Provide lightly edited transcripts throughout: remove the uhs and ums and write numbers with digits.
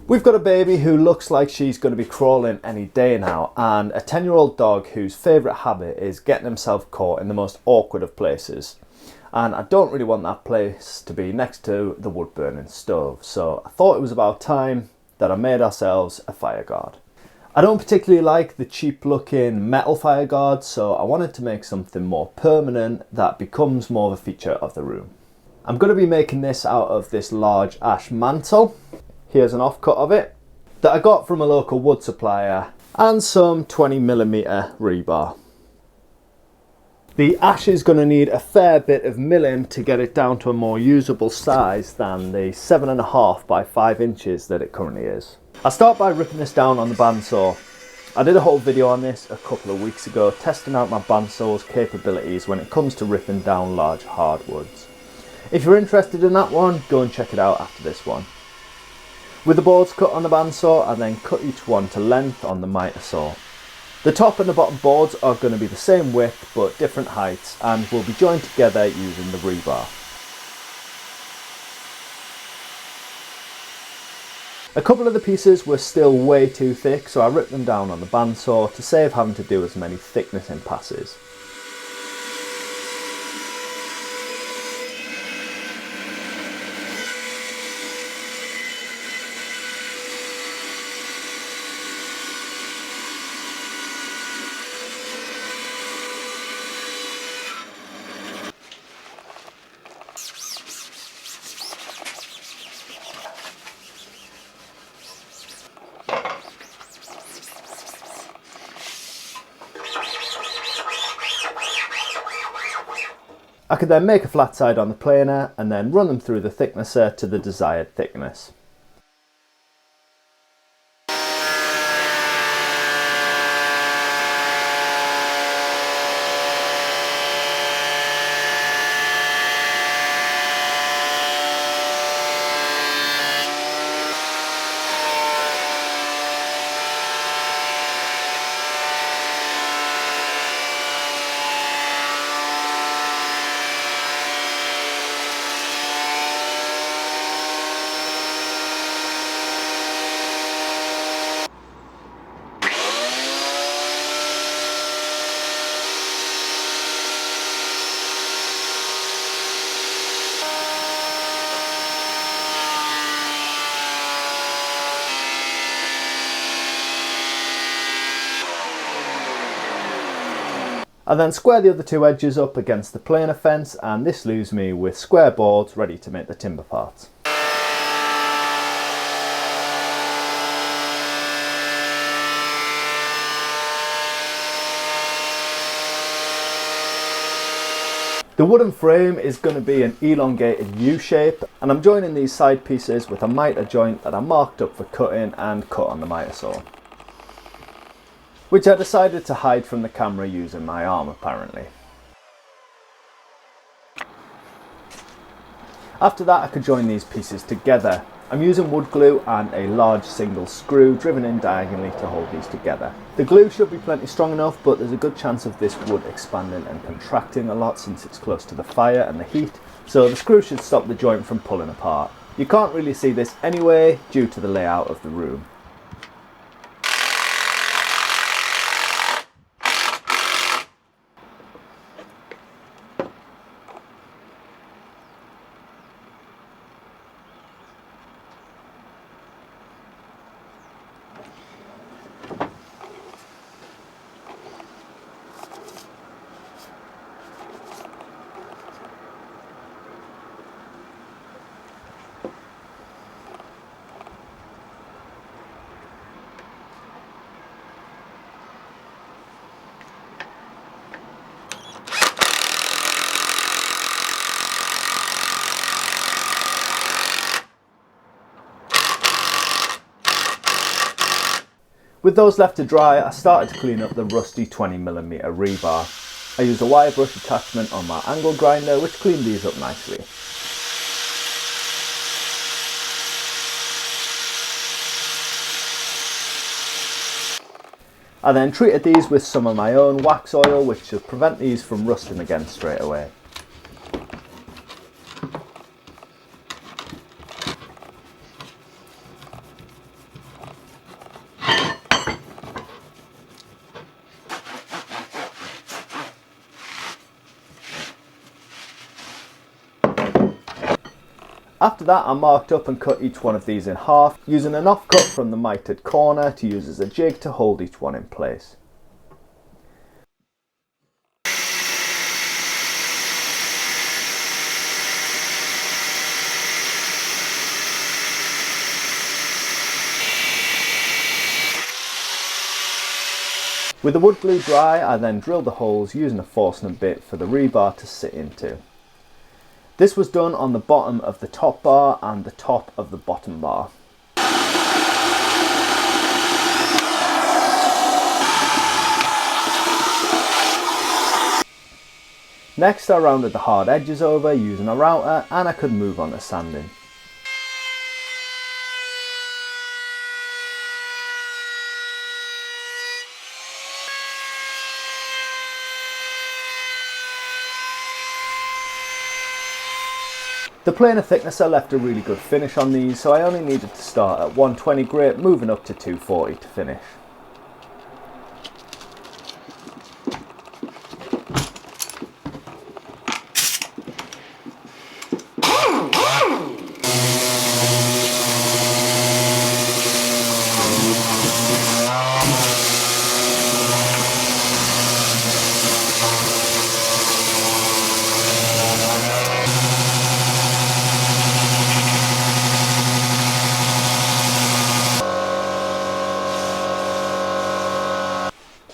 We've got a baby who looks like she's going to be crawling any day now, and a 10-year-old dog whose favourite habit is getting himself caught in the most awkward of places. And I don't really want that place to be next to the wood burning stove, so I thought it was about time that I made ourselves a fire guard. I don't particularly like the cheap looking metal fire guard, so I wanted to make something more permanent that becomes more of a feature of the room. I'm going to be making this out of this large ash mantle. Here's an offcut of it that I got from a local wood supplier, and some 20mm rebar. The ash is going to need a fair bit of milling to get it down to a more usable size than the 7.5 by 5 inches that it currently is. I start by ripping this down on the bandsaw. I did a whole video on this a couple of weeks ago, testing out my bandsaw's capabilities when it comes to ripping down large hardwoods. If you're interested in that one, go and check it out after this one. With the boards cut on the bandsaw, I then cut each one to length on the Mitre saw. The top and the bottom boards are going to be the same width but different heights, and will be joined together using the rebar. A couple of the pieces were still way too thick, so I ripped them down on the bandsaw to save having to do as many thicknessing passes. I could then make a flat side on the planer and then run them through the thicknesser to the desired thickness. I then square the other two edges up against the planer fence, and this leaves me with square boards ready to make the timber parts. The wooden frame is going to be an elongated U shape, and I'm joining these side pieces with a Mitre joint that I marked up for cutting and cut on the Mitre saw, which I decided to hide from the camera using my arm apparently. After that I could join these pieces together. I'm using wood glue and a large single screw driven in diagonally to hold these together. The glue should be plenty strong enough, but there's a good chance of this wood expanding and contracting a lot since it's close to the fire and the heat, so the screw should stop the joint from pulling apart. You can't really see this anyway due to the layout of the room. With those left to dry, I started to clean up the rusty 20mm rebar. I used a wire brush attachment on my angle grinder, which cleaned these up nicely. I then treated these with some of my own wax oil, which should prevent these from rusting again straight away. After that, I marked up and cut each one of these in half, using an offcut from the mitred corner to use as a jig to hold each one in place. With the wood glue dry, I then drilled the holes using a Forstner bit for the rebar to sit into. This was done on the bottom of the top bar and the top of the bottom bar. Next, I rounded the hard edges over using a router and I could move on to sanding. The planer thicknesser left a really good finish on these, so I only needed to start at 120 grit, moving up to 240 to finish.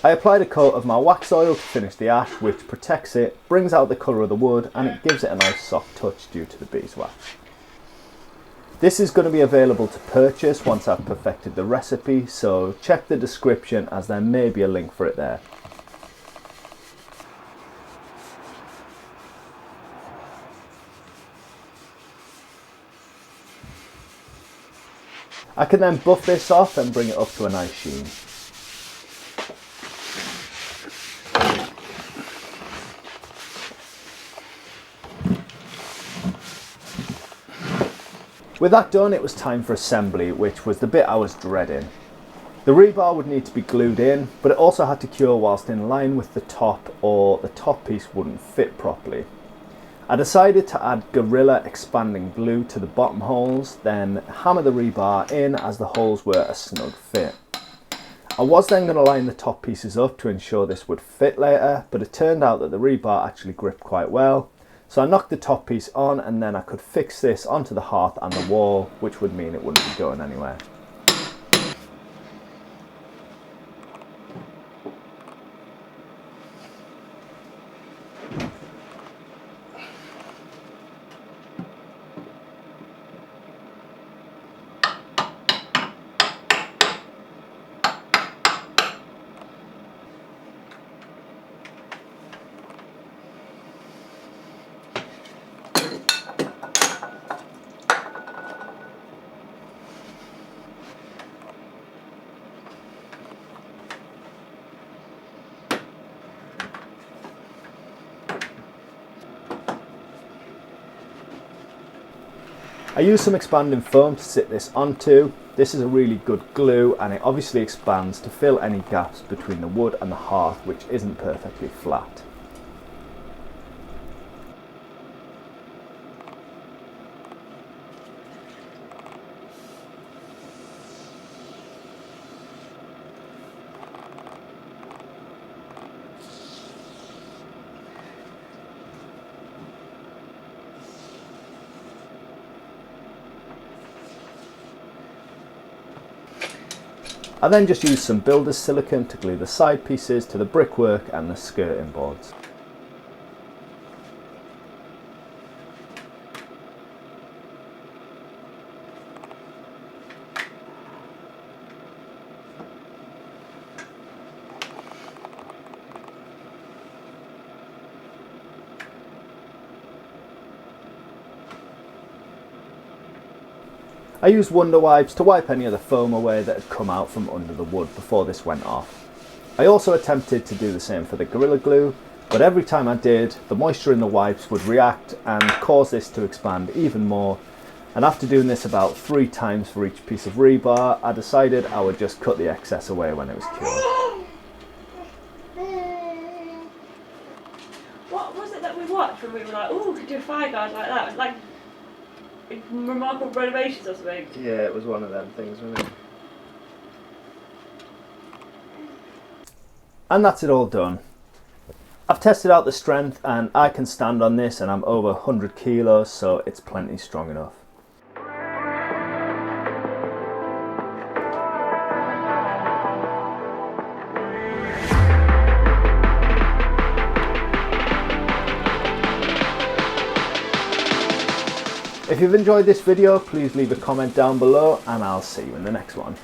I applied a coat of my wax oil to finish the ash, which protects it, brings out the colour of the wood and it gives it a nice soft touch due to the beeswax. This is going to be available to purchase once I've perfected the recipe, so check the description as there may be a link for it there. I can then buff this off and bring it up to a nice sheen. With that done, it was time for assembly, which was the bit I was dreading. The rebar would need to be glued in, but it also had to cure whilst in line with the top, or the top piece wouldn't fit properly. I decided to add Gorilla expanding glue to the bottom holes, then hammer the rebar in as the holes were a snug fit. I was then going to line the top pieces up to ensure this would fit later, but it turned out that the rebar actually gripped quite well. So I knocked the top piece on and then I could fix this onto the hearth and the wall, which would mean it wouldn't be going anywhere. I used some expanding foam to sit this onto. This is a really good glue and it obviously expands to fill any gaps between the wood and the hearth which isn't perfectly flat. I then just used some builder's silicone to glue the side pieces to the brickwork and the skirting boards. I used Wonder Wipes to wipe any of the foam away that had come out from under the wood before this went off. I also attempted to do the same for the Gorilla Glue, but every time I did, the moisture in the wipes would react and cause this to expand even more. And after doing this about 3 times for each piece of rebar, I decided I would just cut the excess away when it was cured. What was it that we watched when we were like, oh, we could do a fire guard like that? It was like Remarkable Renovations or something? Yeah, it was one of them things, wasn't it? And that's it all done. I've tested out the strength and I can stand on this, and I'm over 100 kilos, so it's plenty strong enough. If you've enjoyed this video, please leave a comment down below and I'll see you in the next one.